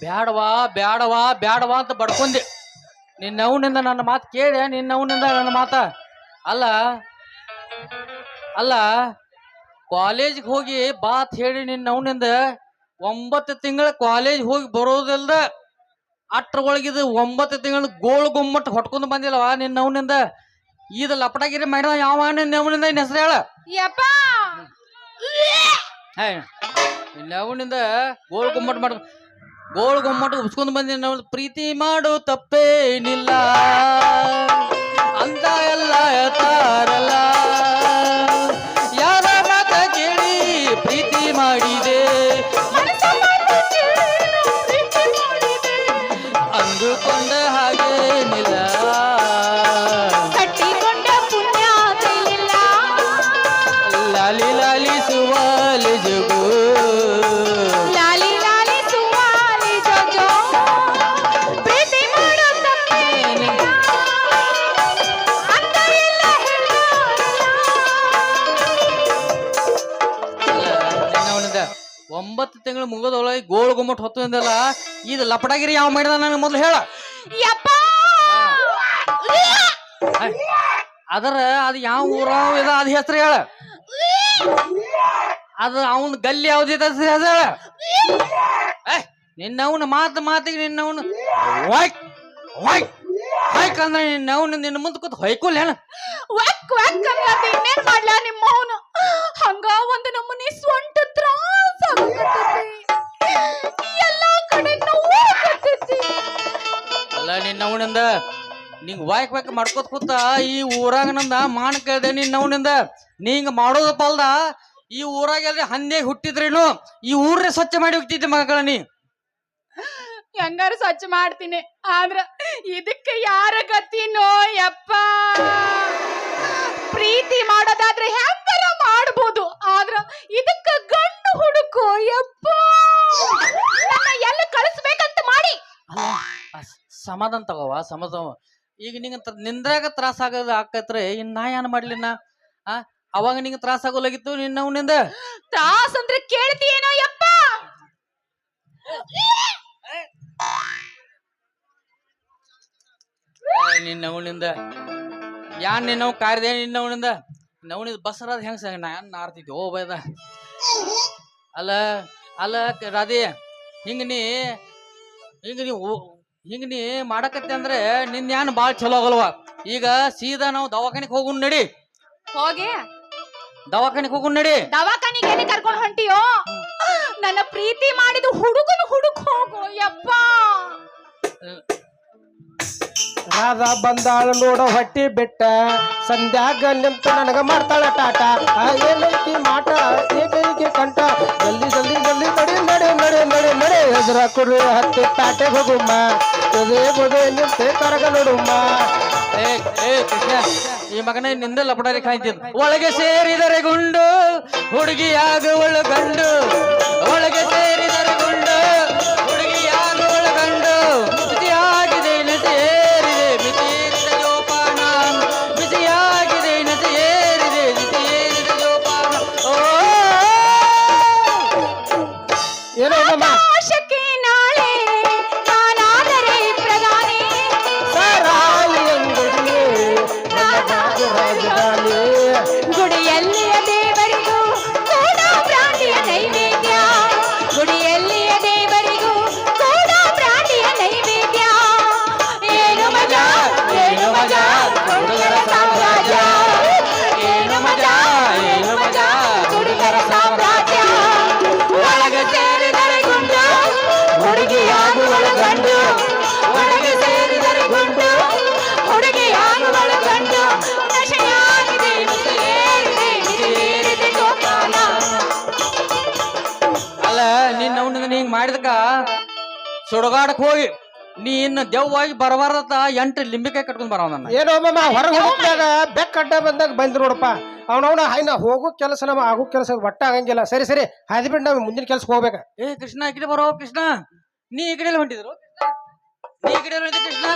ಬ್ಯಾಡವಾ ಬ್ಯಾಡವಾ ಬ್ಯಾಡವಾ ಅಂತ ಬಡ್ಕೊಂಡೆ. ನಿನ್ನವನಿಂದ ನನ್ನ ಮಾತು ಕೇಳಿ ನಿನ್ನವನಿಂದ ನನ್ನ ಮಾತ ಅಲ್ಲ ಅಲ್ಲ ಕಾಲೇಜ್ಗೆ ಹೋಗಿ ಬಾತ್ ಹೇಳಿ ನಿನ್ನವನಿಂದ 9 ತಿಂಗಳ ಕಾಲೇಜ್ ಹೋಗಿ ಬರೋದಿಲ್ದ ಅಟ್ರೊಳಗಿದ 9 ತಿಂಗಳ ಗೋಳು ಗೊಮ್ಮಟ್ಟು ಹೊಟ್ಕೊಂಡು ಬಂದಿಲ್ಲವಾ ನಿನ್ನವನಿಂದ. ಇದು ಲಪಟಾಗಿರಿ ಮಾಡಿದ ಯಾವ ನಿನ್ನವನಿಂದ ಇನ್ನ ಹೆಸರು ಹೇಳ. ನಿನ್ನವನಿಂದ ಗೋಳು ಗೊಮ್ಮಟ್ಟು ಉಬ್ಸ್ಕೊಂಡು ಬಂದಿ. ನಾವು ಪ್ರೀತಿ ಮಾಡು ತಪ್ಪೇನಿಲ್ಲ ಅಂತ ಎಲ್ಲ ಹೇಳ್ತಾರಲ್ಲ, ಯಾರ ಮಾತ ಕೇಳಿ ಪ್ರೀತಿ ಮಾಡಿದೆ ಅಂದುಕೊಂಡ ಹಾಗೇನಿಲ್ಲ, ಕಟ್ಟಿಕೊಂಡ ಪುಣ್ಯ ತಿಳಿಲ್ಲ, ಲಾಲಿ ಲಾಲಿ ಸುವಾಲಿ ಜಗು ಲಾಲಿ ಲಾಲಿ ಸುವಾಲಿ ಜೋಜೋ, ಪ್ರೀತಿ ಮಾಡೋ ತಪ್ಪೇನಿಲ್ಲ ಅಂತ ಎಲ್ಲ ನಿನ್ನವನಿಂದ 9 ತಿಂಗಳು ಮುಗಿದೊಳಗೆ ಗೋಳು ಗುಮ್ಮಟ್ ಹೊತ್ತಂದಲ್ಲ. ಇದು ಲಪಟಾಗಿರಿ ಯಾವ ಮಾಡಿದ ನನಗೆ ಮೊದಲು ಹೇಳ. ಅದರ ಅದು ಯಾವ ಊರ ಇದ ಅದ ಹೆಸರು ಹೇಳ. ಅದು ಅವನ ಗಲ್ಲಿ ಯಾವ್ದಿದ ಹೇಳ. ನಿನ್ನವನ ಮಾತಿಗೆ ನಿನ್ನವನು ವಾಯ್ಕ್ ವಾಯ್ಕ್ ವಾಯ್ಕ್ ಅಂದ್ರೆ ನಿನ್ನವನು ನಿನ್ನ ಮುಂದೆ ಕೂತ್ ಹೊಯ್ಕೊಲ್ ಹೇಳ. ವಕ್ ವಕ್ ಅನ್ನೋದು ಇನ್ನೇನ್ ಮಾಡ್ಲಾ ನಿಮ್ಮ ಅವನು. ಹಂಗ ಒಂದು ನಮ್ಮನೆ ಸ್ವಂಟ ತ್ರಾಸ ಆಗತೈತಿ, ಎಲ್ಲಾ ಕಡೆ ನೋವಾಗತೈತಿ. ಅಲ್ಲ ನಿನ್ನವನಿಂದ ನಿಂಗ್ ವಾಯ್ಕ್ ವಾಯ್ಕ್ ಮಾಡ್ಕೋತ ಕೂತ ಈ ಊರಾಗ ನಂದ ಮಾನ ಕೇಳ್ದೆ. ನಿನ್ನವನಿಂದ ನೀಂಗ ಮಾಡೋದಪ್ಪ ಅಲ್ದ ಈ ಊರಾಗ ಹಂದೆ ಹುಟ್ಟಿದ್ರೇನು ಈ ಊರೇ ಸ್ವಚ್ಛ ಮಾಡಿ ಹೋಗ್ತಿದ್ದೆ ಮಗಳ ನೀ. ಹೆಂಗಾರು ಸ್ವಚ್ಛ ಮಾಡ್ತೀನಿ, ಆದ್ರ ಇದಕ್ಕೆ ಯಾರ ಗತಿನೋ ಯಪ್ಪ. ಪ್ರೀತಿ ಮಾಡೋದಾದ್ರೆ ಹೆಂಗಾರ ಮಾಡ್ಬೋದು, ಆದ್ರ ಇದಕ್ಕ ಗಂಡು ಹುಡುಕು ಯಪ್ಪ. ಎಲ್ಲ ಕಳಿಸ್ಬೇಕಂತ ಮಾಡಿ ಸಮಾಧಾನ ತಗೋವ ಸಮಾಧಾನ. ಈಗ ನಿಂಗ ನಿಂದ್ರಾಗ ತ್ರಾಸ ಆಗೋದು ಆಕತ್ರೆ ಇನ್ ನಾ ಏನ್ ಮಾಡ್ಲಿ ನಾ. ಅವಾಗ ನಿಂಗೆ ತ್ರಾಸ ಆಗೋಲಾಗಿತ್ತು ನಿನ್ನವನಿಂದ. ತ್ರಾಸ ಅಂದ್ರೆ ಕೇಳ್ತೀಯೇನೋ ಯಪ್ಪ. ನಿನ್ನವನಿಂದ ಯಾನ್ ನಿನ್ನವ್ ಕಾರ್ದೆ ನಿನ್ನವನಿಂದ ನವನಿಂದ ಬಸರಾದ ಹೆಂಗ ನಾನ್ ನಾರ್ತಿದ್ದೆ ಓ ಬೈದ. ಅಲ್ಲ ಅಲ್ಲ ರಾಧೆ ಹಿಂಗ ನೀ ಮಾಡಕತ್ತೆ ಅಂದ್ರೆ ನಿನ್ ಯಾನ್ ಬಾಳ್ ಚಲೋ ಆಗಲ್ವಾ. ಈಗ ಸೀದಾ ನಾವು ದವಾಖಾನಿಗೆ ಹೋಗುನ್ ನಡಿ. ಹೋಗಿ ದವಾಖಾನಿಗೆ ಹೋಗುನ್ ನಡಿ. ದವಾಖಾನಿಗೆ ಎಲ್ಲಿ ಕರ್ಕೊಂಡು ಹೊಂಟಿಯೋ? ನನ್ನ ಪ್ರೀತಿ ಮಾಡಿದ ಹುಡುಗನ ಹುಡುಕ್ ಹೋಗು ಯಪ್ಪ. ರಾಧಾ ಬಂದಾಳ ನೋಡ ಹೊಟ್ಟಿ ಬಿಟ್ಟ, ಸಂಧ್ಯಾಗ ನಿಂತು ನನಗ ಮಾಡ್ತಾಳ ಟಾಟ. ಏನೈತಿ ಮಾಟ ಏಕೈಕಿ ಕಂಠ, ಜಲ್ದಿ ಜಲ್ದಿ ಜಲ್ದಿ ನಡಿ ನಡೆ ನಡೆ ನಡೆ ನಡೆ. ಎದುರ ಕುಡಿ ಹತ್ತಿ ಪ್ಯಾಟೆಗೆ ಹೋಗುಮ್ಮ, ಎದೆ ಬುದೆ ನಿಂತೆ ಕರಗ ನೋಡುಮ್ಮ. ಕೃಷ್ಣ ಈ ಮಗನ ನಿಂದ ಲಪಡಾರಿ ಕಾಯ್ತಿದ್. ಒಳಗೆ ಸೇರಿದರೆ ಗುಂಡು ಹುಡುಗಿಯಾಗುವಳ ಗಂಡು, ಒಳಗೆ ಸೇರಿದರೆ ಗುಂಡು ಹುಡುಗಿಯಾಗುವಳ ಗಂಡು. ಬಿಸಿಯಾಗಿದೆ ನಸಿ ಏರಿದೆ ಬಿಸಿ ಏರಿದ ಜೋಪಾನ, ಬಿಸಿಯಾಗಿದೆ ನಸಿ ಏರಿದೆ ಬಿಸಿ ಏರಿದ ಜೋಪಾನ. ಓ ಏನೋ ಆಶಕ್ಕೆ ನಾಳೆ ನಾನಾದರೆ ಪ್ರಧಾನಿ, ಸಾರಾಯಿ ಅಂಗಡಿಯೇ ರಾಜಧಾನಿ. ಗುಡಿಯಲ್ಲಿಯ ದೇವರಿಗೂ ಕೂಡ ಪ್ರಾಣಿಯ ನೈವೇದ್ಯ, ಗುಡಿಯಲ್ಲಿಯ ದೇವರಿಗೂ ಕೂಡ ಪ್ರಾಣಿಯ ನೈವೇದ್ಯ. ಏನು ಮಜಾ ಏನು ಮಜಾ ಹುಡುಗರ ಸಾಮ್ರಾಜ್ಯ, ಏನು ಮಜಾ ಹುಡುಗರ ಸಾಮ್ರಾಜ್ಯ. ಒಳಗೆ ಸೇರಿದರೆ ಗುಂಡು ಹುಡುಗಿಯಾಗುವಳ ಗಂಡು, ಒಳಗೆ ಸೇರಿದರೆ ಗುಂಡು ಹುಡುಗಿಯಾಗುವಳ ಗಂಡು. ನಶೆಯಾಗಿದೆ ನುಸಿಯೇರಿದೆ ನುಸಿಯೇರಿದೆ ಜೋಪಾನ. ಅಲ್ಲ ನಿನ್ನವನಿಂದ ಹಿಂಗ್ ಮಾಡಿದಕ್ಕ ಸುಡಗಾಡಕ್ ಹೋಗಿ ನೀ ಇನ್ನು ದೆವ್ವಾಗಿ ಬರಬಾರ್ದತ್ತ 8 ಲಿಂಬಿಕಾಯಿ ಕಟ್ಕೊಂಡ್ ಬರವ ನನ್ನ. ಏನೋ ಮಾಮ ಹೊರಗೆ ಹೋಗ್ದಾಗ ಬೆಕ್ಕಡ್ಡ ಬಂದಾಗ ಬಂದ್ ನೋಡಪ್ಪ. ಅವನವನ ಹಾಯ್ನ ಹೋಗೋ ಕೆಲಸ ನಮ್ಮ ಆಗೋ ಕೆಲಸ ಒಟ್ಟ ಆಗಂಗಿಲ್ಲ. ಸರಿ ಸರಿ ಹಾದಿ ಬಿಟ್ಟು ನಾವು ಮುಂದಿನ ಕೆಲ್ಸಕ್ಕೆ ಹೋಗ್ಬೇಕ. ಕೃಷ್ಣ ಈ ಕಡೆ ಬರೋ ಕೃಷ್ಣ. ನೀ ಈ ಕಡೆ ಹೊಂಟಿದ್ರು, ನೀ ಈ ಕಡೆ ಹೊಂಟಿದ್ದೆ ಕೃಷ್ಣ.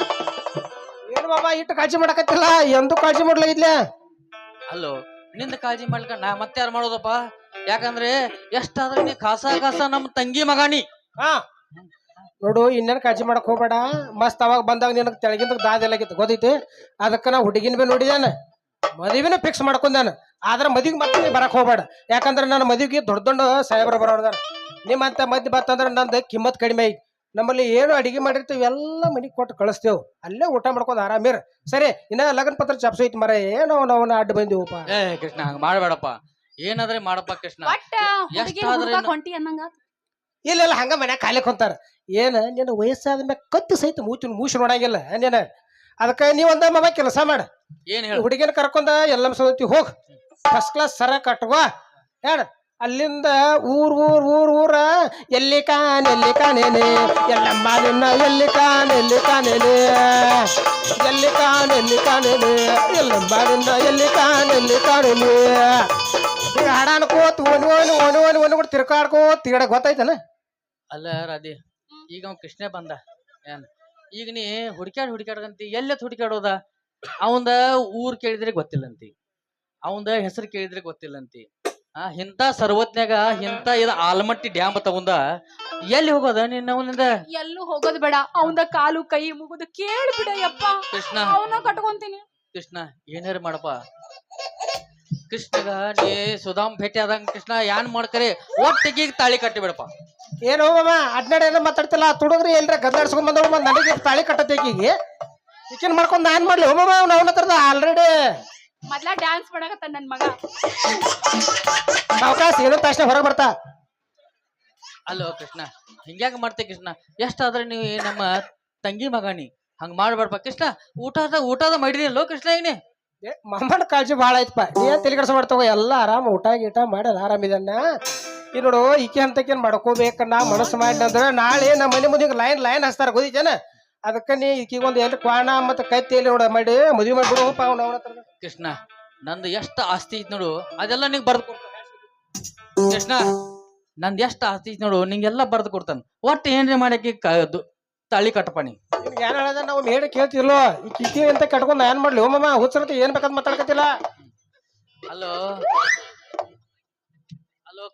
ಏನು ಮಾಮ ಇಟ್ಟು ಕಾಳಜಿ ಮಾಡಕತ್ತಿಲ್ಲ, ಎಂದು ಕಾಳಜಿ ಮಾಡ್ಲಾಗಿದ್ಲೆ. ಅಲ್ಲೋ ನಿಂದ ಕಾಳಜಿ ಮಾಡ್ಕ ನಾ ಮತ್ತೆ ಯಾರು ಮಾಡೋದಪ್ಪ. ಯಾಕಂದ್ರೆ ಎಷ್ಟಾದ್ರೆ ನೀ ಕಾಸ ನಮ್ಮ ತಂಗಿ ಮಗಾನಿ. ನೋಡು ಇನ್ನೇನು ಕಾಳಜಿ ಮಾಡಕ್ ಹೋಗ್ಬೇಡ. ಮಸ್ತ್ ಅವಾಗ ಬಂದಾಗ ನಿನಗೆ ತೆಳಗಿಂದ ದಾದೆಲ್ಲಾಗಿತ್ತು ಗೊತ್ತೈತಿ. ಅದಕ್ಕೆ ನಾ ಹುಡುಗಿನ ಬಿ ನೋಡಿದಾನ, ಮದುವೆನ ಫಿಕ್ಸ್ ಮಾಡ್ಕೊಂಡಾನ. ಆದ್ರೆ ಮದುವೆಗೆ ಮತ್ತೆ ನೀ ಬರಕ್ ಹೋಗ್ಬೇಡ. ಯಾಕಂದ್ರೆ ನನ್ನ ಮದುವೆಗೆ ದೊಡ್ಡ ದೊಡ್ಡ ಸಾಹೇಬ್ರ ಬರೋದಾರ. ನಿಮ್ಮಂತ ಮದ್ಯ ಬತ್ತಂದ್ರೆ ನಂದು ಕಿಮ್ಮತ್ ಕಡಿಮೆ ಐತಿ. ನಮ್ಮಲ್ಲಿ ಏನು ಅಡಿಗೆ ಮಾಡಿರ್ತೀವಿ ಎಲ್ಲ ಮನೆಗೆ ಕೊಟ್ಟು ಕಳಿಸ್ತೇವೆ. ಅಲ್ಲೇ ಊಟ ಮಾಡ್ಕೊಂಡು ಆರಾಮಿರ. ಸರಿ, ಇನ್ನ ಲಗ್ನ ಪತ್ರ ಚಾಪ್ಸು ಐತಿ ಮರ. ಏನೋ ನಾವು ಅಡ್ಡ ಬಂದಿವಪ್ಪ. ಏ ಕೃಷ್ಣ ಹಂಗ ಮಾಡ್ಬೇಡಪ್ಪ. ಏನಾದ್ರೆ ಮಾಡಪ್ಪ ಕೃಷ್ಣ. ಒಟ್ಟ ಹುಡುಗಿ ಹೊಂಟಿ ಅನ್ನಂಗ ಇಲ್ಲ ಇಲ್ಲ, ಹಂಗ ಮನ್ಯಾಗ ಕಾಲಿಕ್ ಹೊಂತಾರ. ಏನ ನಿನ್ನ ವಯಸ್ಸಾದ ಮ್ಯಾಗ ಕತ್ತು ಸಹಿತ ಮೂಸಿ ನೋಡಂಗಿಲ್ಲ ನೀನ. ಅದಕ್ಕೆ ನೀವೊಂದ ಮಗ ಕೆಲಸ ಮಾಡ. ಏನ್ ಹೇಳ ಹುಡುಗಿನ ಕರ್ಕೊಂಡ ಎಲ್ಲ ಸೋತಿ ಹೋಗ್. ಫಸ್ಟ್ ಕ್ಲಾಸ್ ಸರ ಕಟ್ಕೋ. ಹೇಳ ಅಲ್ಲಿಂದ ಊರ ಎಲ್ಲಿ ಕಾನೇನೆ ಎಲ್ಲಮ್ಮ ನಿನ್ನ ಎಲ್ಲಿ ಕಾನೇನೆ ಎಲ್ಲಮ್ಮ ನಿನ್ನ ಎಲ್ಲಿ ಕಾನೇನೆ. ಈಗ ಹಾಡಾನ್ಕೋತ ಒನ್ ಕೂಡ ತಿರ್ಕಾಡ್ಕೋತ ತಿಗಡ ಗೊತ್ತಾಯ್ತಾನ. ಅಲ್ಲ ರಾಧಿ, ಈಗ ಅವ್ ಕೃಷ್ಣ ಬಂದ ಏನ್ ಈಗ ನೀ ಹುಡುಕ್ಯಾಡ್ಕಂತಿ ಎಲ್ಲೆತ್ ಹುಡುಕ್ಯಾಡೋದ? ಅವಂದ ಊರ್ ಕೇಳಿದ್ರೆ ಗೊತ್ತಿಲ್ಲಂತಿ, ಅವಂದ ಹೆಸರು ಕೇಳಿದ್ರೆ ಗೊತ್ತಿಲ್ಲಂತಿ. ಇಂತ ಸರ್ವತ್ನ್ಯಾಗ ಇಂತ ಇದು ಆಲಮಟ್ಟಿ ಡ್ಯಾಮ್ ತಗೊಂಡ ಎಲ್ಲಿ ಹೋಗೋದ ನಿನ್ನ ಅವನಿಂದ? ಎಲ್ಲೂ ಹೋಗೋದ್ ಬೇಡ. ಅವಂದ ಕಾಲು ಕೈ ಮುಗುದು ಕೇಳ್ಬಿಡ ಯಪ್ಪ. ಕೃಷ್ಣ ಅವನ ಕಟ್ಕೊಂತೀನಿ. ಕೃಷ್ಣ ಏನಾರ ಮಾಡಪ್ಪ. ಕೃಷ್ಣಗ ನೀ ಸುಧಾಮ್ ಭೇಟಿ ಆದಂಗ ಕೃಷ್ಣ ಏನ್ ಮಾಡ್ಕರಿ ಒಟ್ಟಿಗೆ ತಾಳಿ ಕಟ್ಟಿ ಬಿಡಪ್ಪ. ಏನೋ ಮಾಮ ಅಡ್ನಾಡ ಏನೋ ಮಾತಾಡ್ತಿಲ್ಲ. ತುಡುಗ್ರಿ ಎಲ್ರ ಗದ್ದಾಡ್ಸ್ಕೊಂಡ್ ಬಂದವ ನನಗೆ ತಾಳಿ ಕಟ್ಟತೇಕಿಗೆ ಈಕೇನ್ ಮಾಡ್ಕೊಂಡ್ ನಾನ್ ಮಾಡ್ಲಿ ಮಾಮ? ಅವನ ಹತ್ರದ ಆಲ್ರೆಡಿ ಮೊದ್ಲ ಡ್ಯಾನ್ಸ್ ಮಾಡಕತ್ತ ನನ್ ಮಗ. ಅವಕಾಶ ಏನೋ ತಕ್ಷಣ ಹೊರಗೆ ಬರ್ತಾ. ಅಲ್ಲೋ ಕೃಷ್ಣ, ಹಿಂಗ್ಯಾಕ ಮಾಡ್ತೇ ಕೃಷ್ಣ? ಎಷ್ಟಾದ್ರೆ ನೀವು ನಮ್ಮ ತಂಗಿ ಮಗನಿ, ಹಂಗ ಮಾಡ್ಬೇಡಪ್ಪ ಕೃಷ್ಣ. ಊಟದ ಮಾಡಿದಿಲ್ಲೋ ಕೃಷ್ಣ ಈಗನೇ? ಮಮ್ಮನ ಕಾಳಜಿ ಭಾಳ ಐತಪ್ಪ. ಏನ್ ತಲೆ ಕೆಡ್ಸ ಮಾಡ್ತಾವ ಎಲ್ಲ ಆರಾಮ ಊಟ ಗೀಟ ಮಾಡಿ ಆರಾಮಿದನ್ನ. ಈ ನೋಡು ಈಕೆ ಅಂತಕೇನ್ ಮಾಡ್ಕೋಬೇಕ ನಾ ಮನಸ್ಸು ಮಾಡಿನಂದ್ರ ನಾಳೆ ನಮ್ಮ ಮನೆ ಮುಂದೆ ಲೈನ್ ಹಚ್ತಾರ ಗೊತ್ತೇನ. ಅದಕ್ಕ ನೀ ಈಕಿಗೊಂದು ಎಲ್ಲಿ ಕ್ವಾಣ ಮತ್ತೆ ಕತ್ತಿ ಎಲ್ಲಿ ನೋಡ ಮಾಡಿ ಮದುವೆ ಮಾಡ್ಬಿಡುವಪ್ಪ ಅವನ ಹತ್ರ. ಕೃಷ್ಣ ನಂದು ಎಷ್ಟು ಆಸ್ತಿ ಐತಿ ನೋಡು ಅದೆಲ್ಲ ನಿಂಗೆ ಬರ್ದು ಕೊಡ್ತಾನೆ ಕೃಷ್ಣ. ನಂದು ಎಷ್ಟು ಆಸ್ತಿ ಐತಿ ನೋಡು ನಿಂಗೆಲ್ಲ ಬರ್ದು ಕೊಡ್ತಾನ. ಒಟ್ಟು ಏನ್ರಿ ಮಾಡಕ್ಕೆ ತಾಳಿ ಕಟ್ಟಪಣಿ. ಏನ್ ಹೇಳದ ನಾವು ಮೇಡ ಕೇಳ್ತಿರ್ಲೋ ಈ ಕಿತಿ ಅಂತ ಕಟ್ಕೊಂಡ್ ಏನ್ ಮಾಡ್ಲಿ ಹೋಮಮ್ಮ? ಹುಚ್ಚರತಿ ಏನ್ ಬೇಕಂತ ಮಾತಾಡ್ಕತಿಲ್ಲ. ಹಲೋ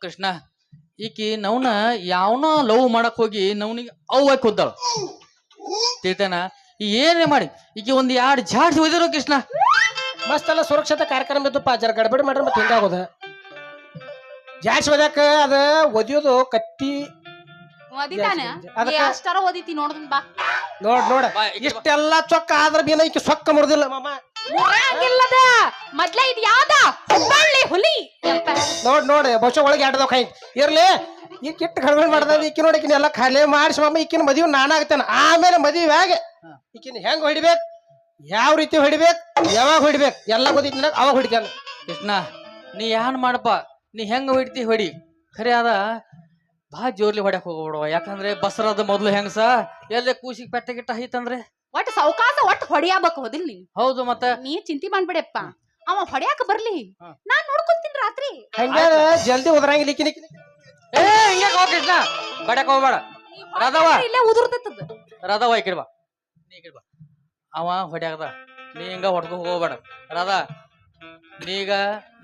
ಕೃಷ್ಣ, ಈಕಿ ನವ್ನ ಯಾವನೋ ಲವ್ ಮಾಡಕ್ ಹೋಗಿ ನವ್ನಿಗೆ ಅವ್ವ ಕೂದ್ದಾಳ ತಿಳ್ತಾನ. ಏನೇ ಮಾಡಿ ಈಕಿ ಒಂದ್ 2 ಜಾಡ್ಸಿ ಹೋದಿರೋ ಕೃಷ್ಣ. ಮಸ್ತ್ ಎಲ್ಲ ಸುರಕ್ಷತಾ ಕಾರ್ಯಕ್ರಮ ಇದ್ದಪ್ಪ. ಜರ ಗಡ್ಬಡಿ ಮಾಡ್ರಿ ಮತ್ತೆ ಹಿಂಗಾಗೋದ. ಜಾಡ್ಸಿ ಓದ್ಯಾಕ ಅದ ಒದಿಯೋದು ಕತ್ತಿ ಅಷ್ಟಾರ ಓದಿತಿ ನೋಡ್ದನ್ ಬಾ. ನೋಡ ಇಷ್ಟೆಲ್ಲ ಚೊಕ್ಕ ಆದ್ರ ಬೀನ ಈಕಿ ಸೊಕ್ಕ ಮುರಿದಿಲ್ಲ ಮಾಮ. ಮೊದ್ಲ ಇದು ಯಾವ್ದ ಹುಲಿ ನೋಡ್ ಬಹುಶಃ ಒಳಗೆ ಆಡದವ್ ಕೈ ಇರ್ಲಿ. ಈ ಕಿಟ್ಟು ಗಡ್ಬಡಿ ಮಾಡ್ದ ಈಕಿ ನೋಡಿ ಈಕಿನ ಎಲ್ಲ ಖಾಲಿ ಮಾಡಿಸಿ ಮಾಮ. ಈಕಿನ ಮದುವೆ ನಾನಾಗ್ತಾನ. ಆಮೇಲೆ ಮದುವೆ ಆಗ ಈಕಿನ ಹೆಂಗ್ ಹೊಡಿಬೇಕು, ಯಾವ ರೀತಿ ಹೊಡಿಬೇಕು, ಯಾವಾಗ ಹೊಡಿಬೇಕು ಎಲ್ಲ ಗೊತ್ತೈತಿ ನನಗ. ಅವಾಗ ಹೊಡಿತಾನ. ಕೃಷ್ಣ ನೀ ಏನ್ ಮಾಡಪ್ಪ, ನೀ ಹೆಂಗ ಹೊಡಿತಿ ಹೊಡಿ. ಖರೆ ಅದ ಬಾ ಜೋರ್ಲಿ ಹೊಡ್ಯಾಕ ಹೋಗ್ಬಿಡುವ. ಯಾಕಂದ್ರೆ ಬಸರದ ಮೊದ್ಲು ಹೆಂಗಸ ಎಲ್ಲೇ ಕೂಸಿಗೆ ಪೆಟ್ಟ ಗಿಟ್ಟ ಐತಂದ್ರೆ ಒಟ್ಟು ಸೌಕಾಸ ಒಟ್ಟು ಹೊಡಿಯಾಬೇಕು ಹೋದಿಲ್ ನೀನ್? ಹೌದು ಮತ್ತೆ ನೀ ಚಿಂತೆ ಮಾಡ್ಬೇಡಪ್ಪ. ಅವ ಹೊಡ್ಯಾಕ ಬರ್ಲಿ, ನಾನ್ ನೋಡ್ಕೊಂತೀನಿ ರಾತ್ರಿ. ಹಂಗ ಜಲ್ದಿ ಉದ್ರಂಗಿಲ್ಲ ಈಕಿನ. ಏ ಹಿಂಗ್ಯಾಕ ಹೋಗ ಕೃಷ್ಣ, ಬಡ್ಯಾಕ ಹೋಗ್ಬೇಡ. ರಾಧವ ಇಲ್ಲೇ ಉದುರ್ತದ. ರಾಧವ ಈ ಕಡೆ ಬಾ, ನೀ ಕಡೆ ಬಾ. ಅವ ಹೊಡ್ಯಾಕದ, ನೀ ಹಿಂಗ ಹೊಡ್ಕೊ ಹೋಗ್ಬೇಡ. ರಾಧಾ ನೀಗ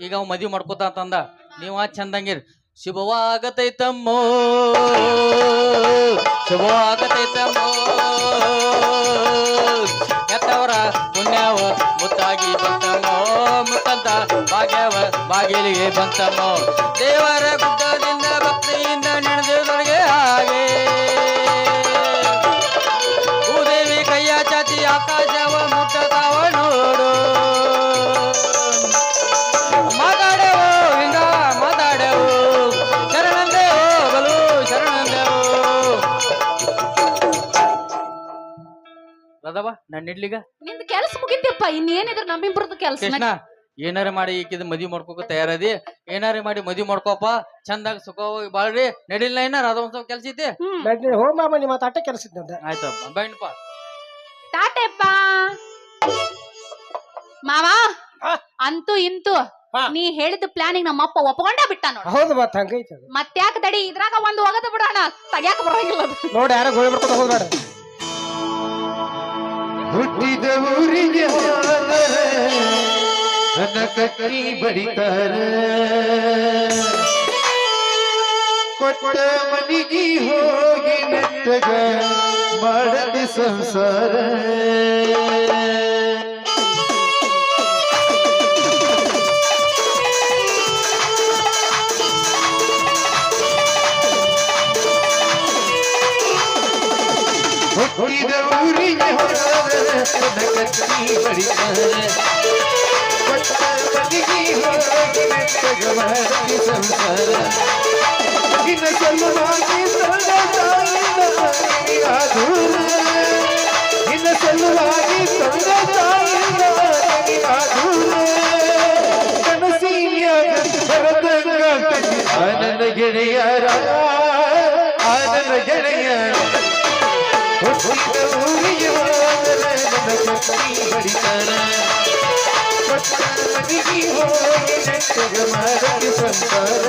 ಈಗ ಅವ್ ಮದ್ವಿ ಮಾಡ್ಕೋತ ಅಂತಂದ ನೀವ ಚಂದಂಗಿರ್. ಶುಭವಾಗತೈತಮ್ಮೋ ಶುಭವಾಗತೈತಮ್ಮೋ ಎತ್ತವರ ಪುಣ್ಯವ ಮುತ್ತಾಗಿ ಬಂತಮ್ಮೋ ಮುತ್ತಂತ ಭಾಗ್ಯವ ಬಾಗಿಲಿಗೆ ಬಂತಮ್ಮೋ. ದೇವರ ಗುಡ್ಡದಿಂದ ಭಕ್ತಿಯಿಂದ ನಡೆದವರಿಗೆ ಹಾಗೆ ಭೂದೇವಿ ಕೈಯ ಚಾಚಿ ಆಕಾಶವ ಮುಟ್ಟತಾವ ನೋಡು. ಮಾತಾಡೆವು ಹಿಂಗ ಮಾತಾಡೆವು ಶರಣಂದೇವು ಬಲು ಶರಣಂದೇವು. ರಾಧವ ನಾನು ಇಡ್ಲಿಗ ನಿಂದ ಕೆಲಸ ಮುಗಿತಪ್ಪ. ಇನ್ನೇನಿದ್ರು ನಮ್ಮಿಬ್ರದ್ದು ಕೆಲಸ. ಕೃಷ್ಣ ಏನಾರ ಮಾಡಿ ಈಕಿದ ಮದ್ವಿ ಮಾಡ್ಕೋಕ ತಯಾರದಿ. ಏನಾರ ಮಾಡಿ ಮದ್ವಿ ಮಾಡ್ಕೋಪ, ಚಂದಾಗ ಸುಖವಾಗಿ ಬಾಳ್ರಿ. ನಡಿಲ್ಲ ಏನ ರಾಧವ ಒಂದ್ ಸ್ವಲ್ಪ ಕೆಲ್ಸ ಐತಿ. ಹೋಗ್ ಮಾಮ, ನಿಮ್ಮ ತಾಟ ಕೆಲಸ ಇದ್ದಂತ. ಆಯ್ತು ಬೈನಪ್ಪ. ಟಾಟೆಪ್ಪ ಮಾವ. ಅಂತೂ ಇಂತೂ ನೀ ಹೇಳಿದ ಪ್ಲಾನಿಂಗ್ ನಮ್ಮಪ್ಪ ಒಪ್ಕೊಂಡ ಬಿಟ್ಟ ನೋಡ. ಹೌದು ಮತ್ ಹಂಗೈತಿ. ಮತ್ತ್ಯಾಕ ತಡಿ, ಇದ್ರಾಗ ಒಂದು ಒಗದ ಬಿಡೋಣ, ತಗ್ಯಾಕ ಬರಂಗಿಲ್ಲ. ನೋಡಿ ಯಾರ ಗೋಳಿ ಬರ್ಕೊತ ಹೋಗ್ಬೇಡ. ಹುಟ್ಟಿದ ಊರಿಗೆ ನನ್ನ ಕಟ್ಟಿ ಬಡಿತಾರ, ಕೊಟ್ಟ ಮನಿಗೆ ಹೋಗಿ ನೆಟ್ಟಗ ಮಾಡದಿ ಸಂಸಾರ ಹುಟ್ಟಿದ ಊರಿಗೆ ಹೋದರೆ ಕತ್ತಿ ಬಡಿತಾರೆ ಕೊಟ್ಟ ಬದಿಗೆ ಹೋಗಿ ನೆಟ್ಟಗ ಮಾಡದಿ ಸಂಸಾರ ಇನ್ನ ಸಲುವಾಗಿ ತಂದ ತಾಯಿಯ ದೂರ ಇನ್ನ ಸಲುವಾಗಿ ತಂದ ತಾಯಿಯ ದೂರ ಕನಸಿನ್ಯಾಗ ಬರದಂಗ ಆನಂದ ಗೆಳೆಯರ ಆನಂದ ಗೆಳೆಯರ ಹುಟ್ಟಿದ ಊರಿಗೆ ಹೋದರೆ ನನ್ನ ಕತ್ತಿ ಬಡಿತಾರ ಕೊಟ್ಟ ಮನೆಗೆ ಹೋಗಿ ನೆಟ್ಟಗ ಮಾಡದಿ ಸಂಸಾರ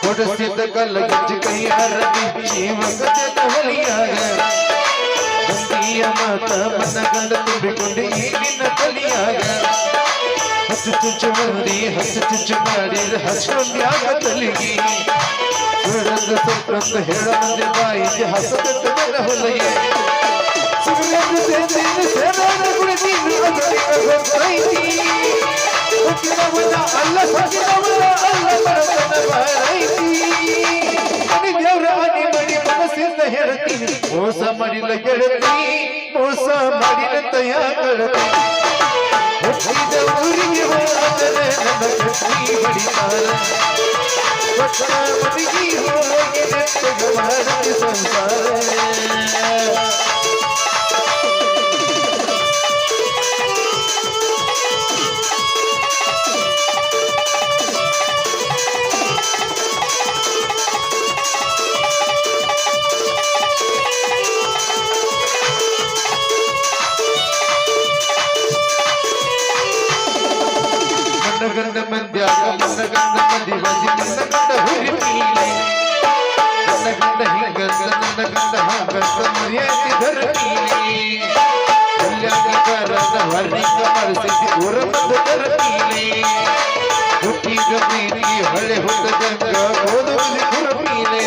ಕೊಡಿಸಿದ ಕಲ್ಲ ಗಜ್ಜಿ ಕೈಯಾರ ಜೀವಗದ ಹೊಲಿಯಾಗ ಬಂದಿಯ ಮಾತ ಮನಗಂಡ ತುಂಬಿಕೊಂಡು ಈಗಿನ ತಲಿಯಾಗ ಹಚ್ಚು ಚುಚ್ಚು ಮಂದಿ ಹಚ್ಚು ಚುಚ್ಚು ಮಾಡಿದ ಹಚ್ಕೊಂಡ್ಯಾಗ ತಲಿಗಿ ಸುರಂಗ ಸೊಪ್ಪಂತ ಹೇಳಂದೆ ಬಾಯಿಗೆ ಹಸದ ಹೊಲಯ ಸುರಂಗ ಸೇರಿನ ಸೇರಾದ ಗುರುತಿನ ಅದರಿಂದ ಗೊತ್ತೈತಿ ಹುಟ್ಟಿದವನ ಅಲ್ಲ ಸಗಿದವನ ಅಲ್ಲ ಬರತನ ಬಾರೈತಿ ಮನಿ ದೇವ್ರ ಮನಿ ಮನಿ ಮನಸ್ಸಿಂದ ಹೇಳ್ತೀನಿ ಮೋಸ ಮಾಡಿಲ್ಲ ಗೆಳತಿ ಮೋಸ ಮಾಡಿದ ತಯ ಗೆಳತಿ ಹುಟ್ಟಿದ ಊರಿಗೆ ಹೋದರೆ ನನ್ನ ಕತ್ತಿ ಬಡಿತಾರ ಕೊಟ್ಟ ಮನೆಗೆ ಹೋಗಿ ನೆಟ್ಟಗ ಮಾಡದಿ ಸಂಸಾರ ಗಂಡ ಮಂದ್ಯಾಗ ನನ್ನ ಗಂಡ ಮಂದಿ ಬಂದಿ ನನ್ನ ಗಂಡ ಹುರಿ ಮೀಲೆ ನನ್ನ ಗಂಡ ಹಿಂಗಂದ ನನ್ನ ಗಂಡ ಹಾಗಂದ ಮರ್ಯಾದೆ ಧರಮೀಲೆ ಕಲ್ಯಾಣಕಾರದ ವರ್ಣಿಕ ಮಾಡಿಸಿದ್ದಿ ಊರ ಬಂದ ಧರಮೀಲೆ ಹುಟ್ಟಿಗ ಮೀನಿಗೆ ಹೊಳೆ ಹುಟ್ಟದಂಗ ಓದುವುದು ಕುರಮೀಲೆ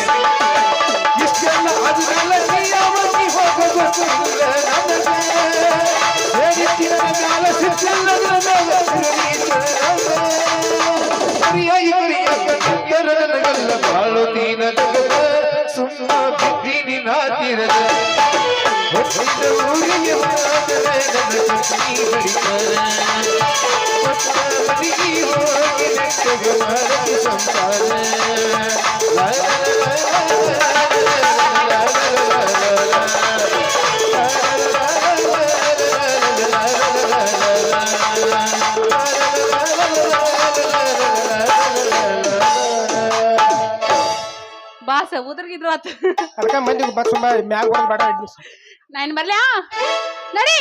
ಇಷ್ಟೆಲ್ಲ ಅದನ್ನೆಲ್ಲ ನೀಯಾವತಿ ಹೋಗಬೇಕಿಲ್ಲ ನನಗೆ ಹೇಗಿತ್ತಿನ ಕಾಲ ಸಿಟ್ಟೆಲ್ಲದ ನನಗಲ್ಲ ಬಾಳು ನೀನ ಸುಮ್ಮ ಬಿದ್ದೀನಿ ನಾತಿರದ ಹುಟ್ಟಿದ ಊರಿಗೆ ಹೋದರೆ ನನ್ನ ಕತ್ತಿ ಬಡಿತಾರ ಕೊಟ್ಟ ಮನೆಗೆ ಹೋಗಿ ನೆಟ್ಟಗ ಮಾಡದಿ ಸಂಸಾರ ಬಾಸ ಉದ್ರಗಿದ್ರು ಆತ ಅದಕ್ಕ ಮಂದಿಗೆ ಬಸ್ ಮ್ಯಾಗ ಬರೋದು ಬೇಡ ನಾನು ಬರ್ಲ್ಯಾ ನಡಿ